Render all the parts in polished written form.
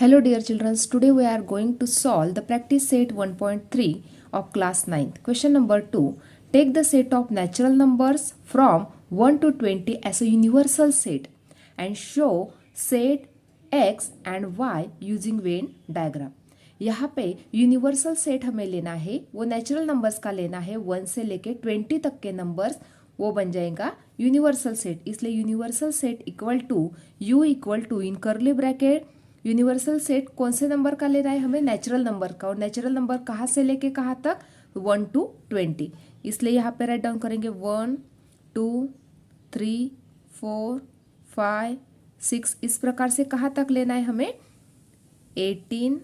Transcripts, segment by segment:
Hello dear children, today we are going to solve the practice set 1.3 of class 9th. Question number 2. Take the set of natural numbers from 1 to 20 as a universal set and show set x and y using Venn diagram. यहाँ पे universal set हमें लेना है, वो natural numbers का लेना है 1 से लेके 20 तक के नंबर्स, वो बन जाएगा यूनिवर्सल सेट। इसलिए universal set equal to U equal to in curly bracket universal set कौन से नंबर का लेना है हमें, नेचुरल नंबर का। और नेचुरल नंबर कहाँ से लेके कहाँ तक, 1 to 20। इसलिए यहाँ पे राइट डाउन करेंगे 1 2 3 4 5 6, इस प्रकार से कहाँ तक लेना है हमें, 18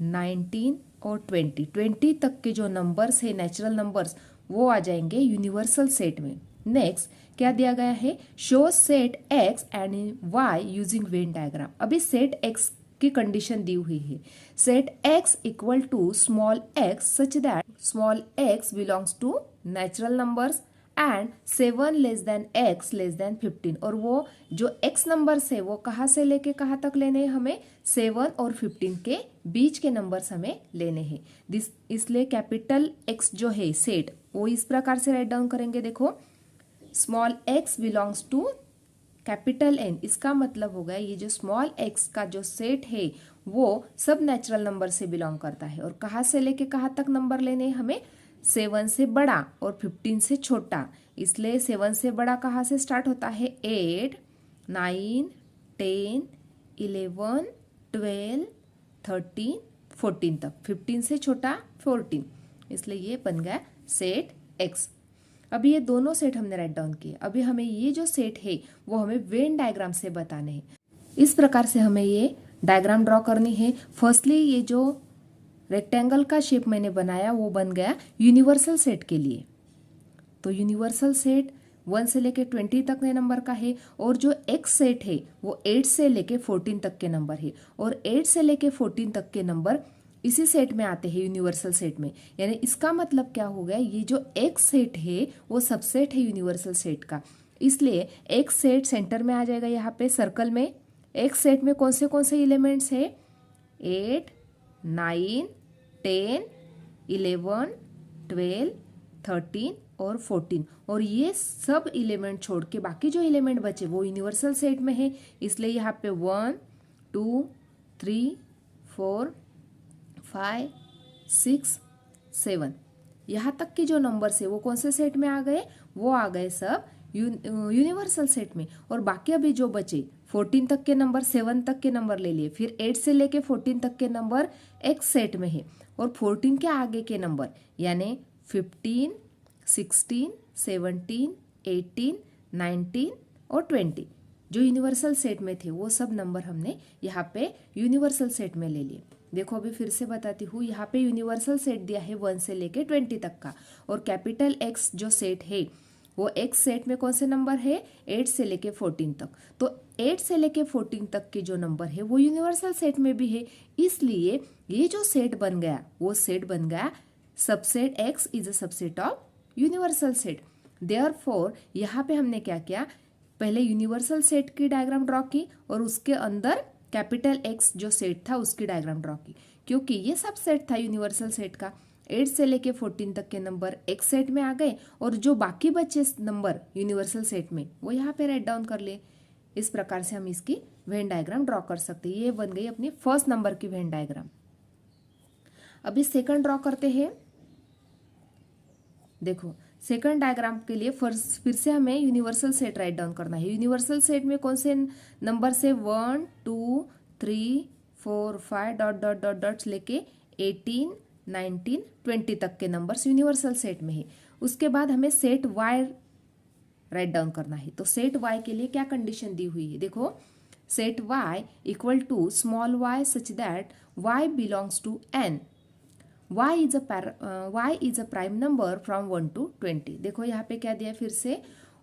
19 और 20 तक के जो नंबर्स है नेचुरल नंबर्स, वो आ जाएंगे यूनिवर्सल सेट में। नेक्स्ट क्या दिया गया है, show set X and Y using Venn diagram. अभी सेट एक्स की कंडीशन दी हुई है, set X equal to small x such that small x belongs to natural numbers and 7 less than x less than 15। और वो जो x numbers है वो कहाँ से लेके कहाँ तक लेने हैं हमें, 7 और 15 के बीच के नंबर्स हमें लेने हैं। इसलिए कैपिटल एक्स जो है सेट, वो इस प्रकार से राइट डाउन करेंगे। देखो, small x belongs to capital N, इसका मतलब होगा ये जो स्मॉल एक्स का जो सेट है वो सब नेचुरल नंबर से बिलोंग करता है। और कहाँ से लेके कहाँ तक नंबर लेने हैं हमें, 7 से बड़ा और 15 से छोटा। इसलिए 7 से बड़ा कहाँ से स्टार्ट होता है, 8 9 10 11 12 13 14 तक, 15 से छोटा 14। इसलिए ये बन गया सेट एक्स। अभी ये दोनों सेट हमने राइट डाउन किए। अभी हमें ये जो सेट है वो हमें वेन डायग्राम से बताने हैं। इस प्रकार से हमें ये डायग्राम ड्रॉ करनी है। फर्स्टली ये जो रेक्टेंगल का शेप मैंने बनाया वो बन गया यूनिवर्सल सेट के लिए। तो यूनिवर्सल सेट 1 से लेके 20 तक के नंबर का है, और जो एक्स सेट है वो 8 से लेके 14 तक के नंबर है। और 8 से लेके 14 तक के नंबर इसी सेट में आते हैं, यूनिवर्सल सेट में। यानी इसका मतलब क्या हो गया, ये जो एक्स सेट है वो सबसेट है यूनिवर्सल सेट का। इसलिए एक्स सेट सेंटर में आ जाएगा यहाँ पे सर्कल में। एक्स सेट में कौन से एलिमेंट्स है, 8 9 10 11 12 13 और 14। और ये सब एलिमेंट छोड़ के बाकी जो एलिमेंट बचे वो यूनिवर्सल सेट में है। इसलिए यहाँ पे 1 2 3 4 5 6 7, यहाँ तक की जो नंबर्स है वो कौन से सेट में आ गए, वो आ गए सब यूनिवर्सल सेट में। और बाकी अभी जो बचे 14 तक के नंबर, 7 तक के नंबर ले लिए, फिर 8 से लेके 14 तक के नंबर एक्स सेट में है। और 14 के आगे के नंबर यानी 15 16 17 18 19 और 20 जो यूनिवर्सल सेट में थे वो सब नंबर हमने यहाँ पे यूनिवर्सल सेट में ले लिए। देखो अभी फिर से बताती हूँ, यहाँ पे यूनिवर्सल सेट दिया है 1 से लेके 20 तक का। और कैपिटल एक्स जो सेट है वो एक्स सेट में कौन से नंबर है, 8 से लेके 14 तक। तो 8 से लेके 14 तक के जो नंबर है वो यूनिवर्सल सेट में भी है। इसलिए ये जो सेट बन गया वो सेट बन गया subset x is a subset of universal set. Therefore यहाँ पे हमने क्या किया, पहले यूनिवर्सल सेट की डायग्राम ड्रॉ की और उसके अंदर कैपिटल एक्स जो सेट था उसकी डायग्राम ड्रॉ की, क्योंकि ये सब सेट था यूनिवर्सल सेट का। 8 से लेके 14 तक के नंबर एक्स सेट में आ गए, और जो बाकी बचे नंबर यूनिवर्सल सेट में वो यहाँ पे राइट डाउन कर लिए। इस प्रकार से हम इसकी वेन डायग्राम ड्रॉ कर सकते हैं। ये बन गई अपनी फर्स्ट नंबर की वेन डायग्राम। अभी सेकंड ड्रॉ करते हैं। देखो सेकंड डायग्राम के लिए फिर से हमें यूनिवर्सल सेट राइट डाउन करना है। यूनिवर्सल सेट में कौन से नंबर से 1 2 3 4 5 डॉट डॉट डॉट डॉट्स लेके 18 19 20 तक के नंबर्स यूनिवर्सल सेट में है। उसके बाद हमें सेट वाई राइट डाउन करना है। तो सेट वाई के लिए क्या कंडीशन दी हुई है, देखो, set Y equal to small y such that y belongs to N. y is a prime number from 1 to 20। देखो यहाँ पे क्या दिया फिर से,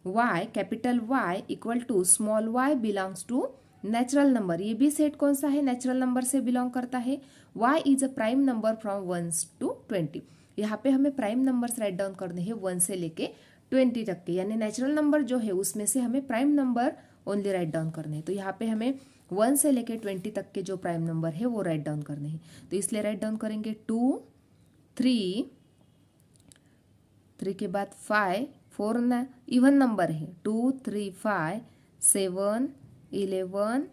y capital Y equal to small y belongs to natural number. ये भी सेट कौन सा है, नेचुरल नंबर से बिलोंग करता है। y is a prime number from 1 to 20। यहाँ पे हमें प्राइम नंबर्स राइट डाउन करने हैं 1 से लेके 20 तक के, यानी नेचुरल नंबर जो है उसमें से हमें prime number only write down करने हैं। तो यहाँ पे हमें 1 से लेके 20 तक के जो प्राइम नंबर है वो राइट डाउन करने हैं। तो इसलिए राइट डाउन करेंगे 2, 3 के बाद 5, 4 ना इवन नंबर है, 2, 3, 5, 7, 11,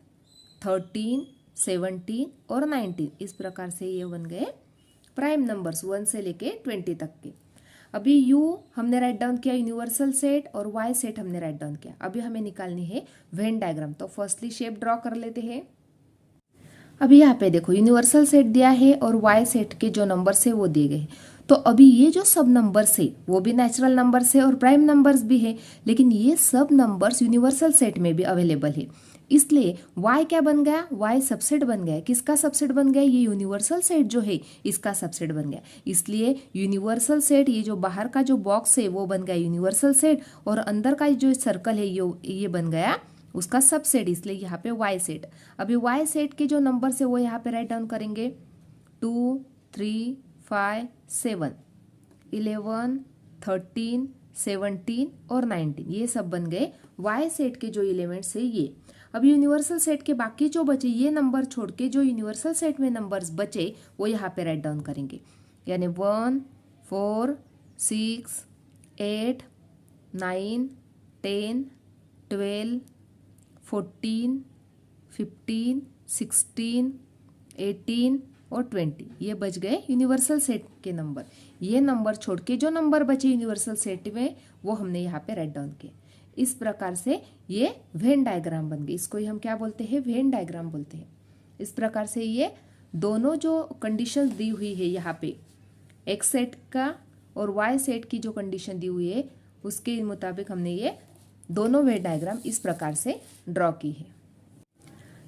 13, 17 और 19। इस प्रकार से ये बन गए प्राइम नंबर्स 1 से लेके 20 तक के। अभी U हमने राइट डाउन किया यूनिवर्सल सेट और Y सेट हमने राइट डाउन किया। अभी हमें निकालनी है वेन डायग्राम। तो फर्स्टली शेप ड्रॉ कर लेते हैं। अभी यहाँ पे देखो यूनिवर्सल सेट दिया है और Y सेट के जो नंबर्स है वो दिए गए हैं। तो अभी ये जो सब नंबर्स है वो भी नेचुरल नंबर्स है और प्राइम नंबर्स भी है, लेकिन ये सब नंबर्स यूनिवर्सल सेट में भी अवेलेबल है। इसलिए y क्या बन गया, y सबसेट बन गया। किसका सबसेट बन गया, ये यूनिवर्सल सेट जो है इसका सबसेट बन गया। इसलिए यूनिवर्सल सेट, ये जो बाहर का जो बॉक्स है वो बन गया यूनिवर्सल सेट और अंदर का जो सर्कल है ये बन गया उसका सबसेट, इसलिए यहाँ पे y सेट। अभी y सेट के जो नंबर है वो यहाँ पे राइट डाउन करेंगे 2, 3, 5, 7, 11, 13, 17 और 19। ये सब बन गए y सेट के जो एलिमेंट्स है ये। अब यूनिवर्सल सेट के बाकी जो बचे ये नंबर छोड़ के जो यूनिवर्सल सेट में नंबर्स बचे वो यहाँ पे राइट डाउन करेंगे, यानी 1, 4, 6, 8, 9, 10, 12, 14, 15, 16, 18 और 20। ये बच गए यूनिवर्सल सेट के नंबर। ये नंबर छोड़ के जो नंबर बचे यूनिवर्सल सेट में वो हमने यहाँ पे राइट डाउन किए। इस प्रकार से ये वेन डायग्राम बन गई। इसको ही हम क्या बोलते हैं, वेन डायग्राम बोलते हैं। इस प्रकार से ये दोनों जो कंडीशन दी हुई है यहाँ पे एक्स सेट का और वाई सेट की जो कंडीशन दी हुई है उसके मुताबिक हमने ये दोनों वेन डायग्राम इस प्रकार से ड्रॉ की है।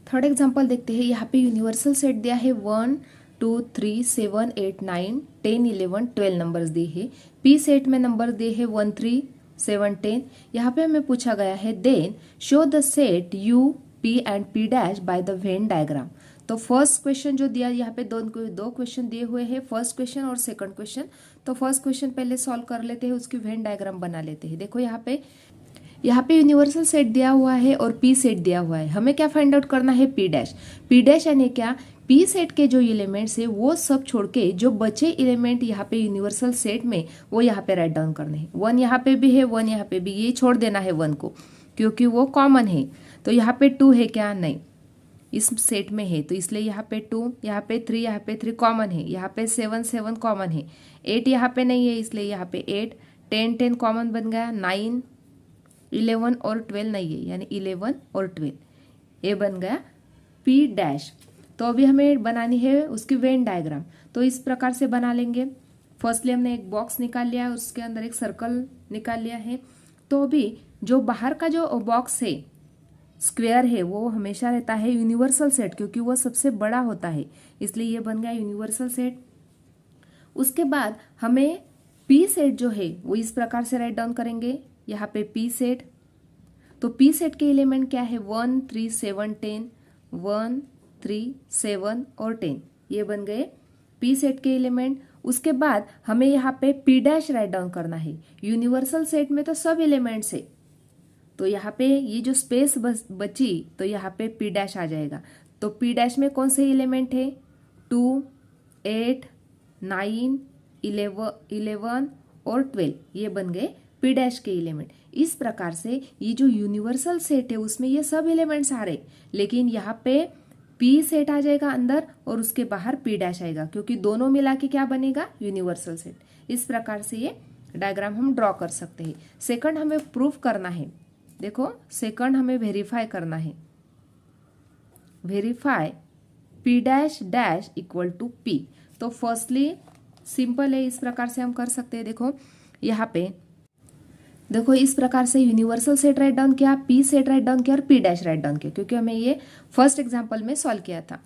थर्ड एग्जांपल देखते हैं। यहाँ पे यूनिवर्सल सेट दिया है 1, 2, 3, 7, 8, 9, 10, 11, 12 नंबर्स दिए है। पी सेट में नंबर दिए है 1, 3, 7, 10। यहाँ पे हमें पूछा गया है then show the set U, P and P dash by the Venn diagram. तो फर्स्ट क्वेश्चन जो दिया, यहाँ पे दो क्वेश्चन दिए हुए हैं, फर्स्ट क्वेश्चन और सेकंड क्वेश्चन। तो फर्स्ट क्वेश्चन पहले सॉल्व कर लेते हैं, उसकी वेन डायग्राम बना लेते हैं। देखो यहाँ पे यूनिवर्सल सेट दिया हुआ है और पी सेट दिया हुआ है। हमें क्या फाइंड आउट करना है, पी डैश। पी डैश यानी क्या, पी सेट के जो एलिमेंट्स है वो सब छोड़ के जो बचे एलिमेंट यहाँ पे यूनिवर्सल सेट में वो यहाँ पे राइट डाउन करने हैं। 1 यहाँ पे भी है, 1 यहाँ पे भी, ये छोड़ देना है 1 को क्योंकि वो कॉमन है। तो यहाँ पे 2 है क्या, नहीं, इस सेट में है तो इसलिए यहाँ पे 2, यहाँ पे 3, यहाँ पे 3 कॉमन है, यहाँ पे 7 कॉमन है, 8 यहाँ पे नहीं है इसलिए यहाँ पे 8, 10 कॉमन बन गया, 9, 11 और 12 नहीं है यानी 11 और 12, ये बन गया पी डैश। तो अभी हमें बनानी है उसकी वेन डायग्राम। तो इस प्रकार से बना लेंगे। फर्स्टली हमने एक बॉक्स निकाल लिया, उसके अंदर एक सर्कल निकाल लिया है। तो अभी जो बाहर का जो बॉक्स है स्क्वायर है वो हमेशा रहता है यूनिवर्सल सेट क्योंकि वो सबसे बड़ा होता है, इसलिए ये बन गया यूनिवर्सल सेट। उसके बाद हमें पी सेट जो है वो इस प्रकार से राइट डाउन करेंगे, यहाँ पे पी सेट। तो पी सेट के एलिमेंट क्या है, 1, 3, 7, 10, 1, 3, 7 और 10, ये बन गए पी सेट के एलिमेंट। उसके बाद हमें यहाँ पे पी डैश राइट डाउन करना है। यूनिवर्सल सेट में तो सब एलिमेंट्स है तो यहाँ पे ये जो स्पेस बची तो यहाँ पे पी डैश आ जाएगा। तो पी डैश में कौन से एलिमेंट है, 2, 8, 9, 11 और 12, ये बन गए पी डैश के एलिमेंट। इस प्रकार से ये जो यूनिवर्सल सेट है उसमें ये सब एलिमेंट्स आ रहे, लेकिन यहाँ पे पी सेट आ जाएगा अंदर और उसके बाहर पी डैश आएगा क्योंकि दोनों मिला के क्या बनेगा, यूनिवर्सल सेट। इस प्रकार से ये डायग्राम हम ड्रॉ कर सकते हैं। सेकंड हमें प्रूफ करना है। देखो सेकंड हमें वेरीफाई करना है। Verify P dash dash equal to P. तो फर्स्टली सिंपल है, इस प्रकार से हम कर सकते हैं। देखो यहाँ पे देखो इस प्रकार से यूनिवर्सल सेट राइट डाउन किया, पी सेट राइट डाउन किया और पी डैश राइट डाउन किया क्योंकि हमें ये फर्स्ट एग्जांपल में सॉल्व किया था।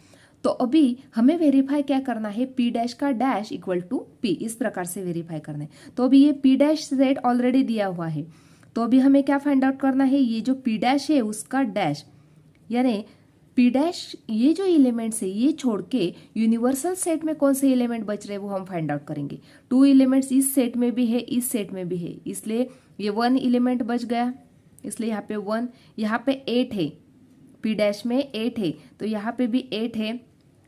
तो अभी हमें वेरीफाई क्या करना है, पी डैश का डैश इक्वल टू पी, इस प्रकार से वेरीफाई करना है। तो अभी ये पी डैश सेट ऑलरेडी दिया हुआ है तो अभी हमें क्या फाइंड आउट करना है, ये जो पी डैश है उसका डैश, यानी पी डैश ये जो एलिमेंट्स है ये छोड़ के यूनिवर्सल सेट में कौन से एलिमेंट बच रहे वो हम फाइंड आउट करेंगे। 2 एलिमेंट्स इस सेट में भी है, इस सेट में भी है, इसलिए ये 1 एलिमेंट बच गया, इसलिए यहाँ पे 1, यहाँ पे 8 है पी डैश में 8 है तो यहाँ पे भी 8 है,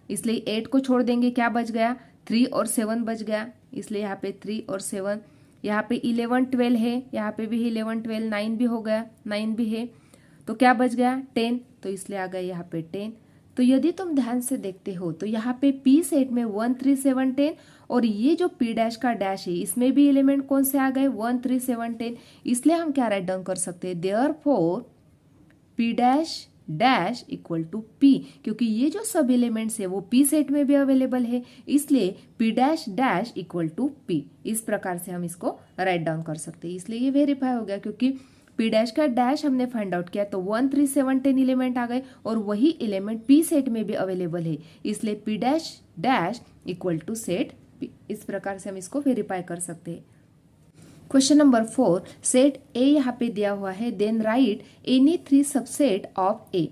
इसलिए 8 को छोड़ देंगे, क्या बच गया 3 और 7 बच गया, इसलिए यहाँ पे 3 और 7। यहाँ पे 11 12 है, यहाँ पे भी 11 12, 9 भी हो गया, 9 भी है, तो क्या बच गया 10, तो इसलिए आ गया यहाँ पे 10। तो यदि तुम ध्यान से देखते हो तो यहाँ पे पी सेट में 1 3 7 10 और ये जो पी डैश का डैश है इसमें भी एलिमेंट कौन से आ गए 1 3 7 10, इसलिए हम क्या राइट डाउन कर सकते हैं, therefore P dash dash equal to P, क्योंकि ये जो सब एलिमेंट्स है वो पी सेट में भी अवेलेबल है, इसलिए P dash dash equal to P. इस प्रकार से हम इसको राइट डाउन कर सकते हैं, इसलिए ये वेरीफाई हो गया क्योंकि पी डैश का डैश हमने फाइंड आउट किया तो 1 3 7 10 एलिमेंट आ गए और वही एलिमेंट पी सेट में भी अवेलेबल है, इसलिए P dash dash equal to set P. इस प्रकार से हम इसको वेरीफाई कर सकते हैं। क्वेश्चन नंबर 4, सेट ए यहाँ पे दिया हुआ है, then write any 3 subset of A.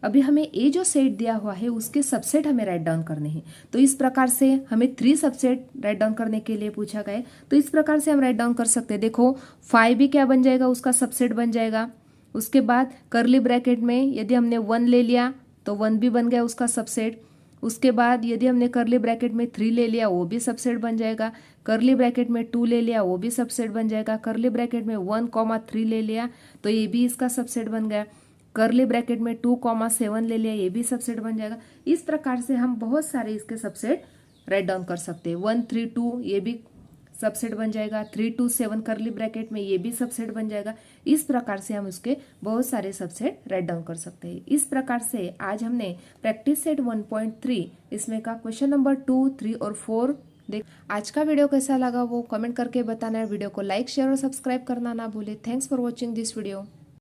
अभी हमें ए जो सेट दिया हुआ है उसके सबसेट हमें राइट डाउन करने हैं, तो इस प्रकार से हमें 3 सबसेट राइट डाउन करने के लिए पूछा गया, तो इस प्रकार से हम राइट डाउन कर सकते हैं। देखो 5 भी क्या बन जाएगा, उसका सबसेट बन जाएगा। उसके बाद कर्ली ब्रैकेट में यदि हमने 1 ले लिया तो 1 भी बन गया उसका सबसेट। उसके बाद यदि हमने कर्ली ब्रैकेट में 3 ले लिया वो भी सबसेट बन जाएगा, कर्ली ब्रैकेट में 2 ले लिया वो भी सबसेट बन जाएगा, कर्ली ब्रैकेट में 1, 3 ले लिया तो ये भी इसका सबसेट बन गया, कर्ली ब्रैकेट में 2, 7 ले लिया ये भी सबसेट बन जाएगा। इस प्रकार से हम बहुत सारे इसके सबसेट राइट डाउन कर सकते हैं। 1 3 2 ये भी सबसेट बन जाएगा, 3 2 7 कर्ली ब्रैकेट में ये भी सबसेट बन जाएगा। इस प्रकार से हम उसके बहुत सारे सबसेट राइट डाउन कर सकते हैं। इस प्रकार से आज हमने प्रैक्टिस सेट 1.3 इसमें का क्वेश्चन नंबर 2, 3 और 4 देख। आज का वीडियो कैसा लगा वो कमेंट करके बताना है। वीडियो को लाइक शेयर और सब्सक्राइब करना ना भूले। Thanks for watching this video.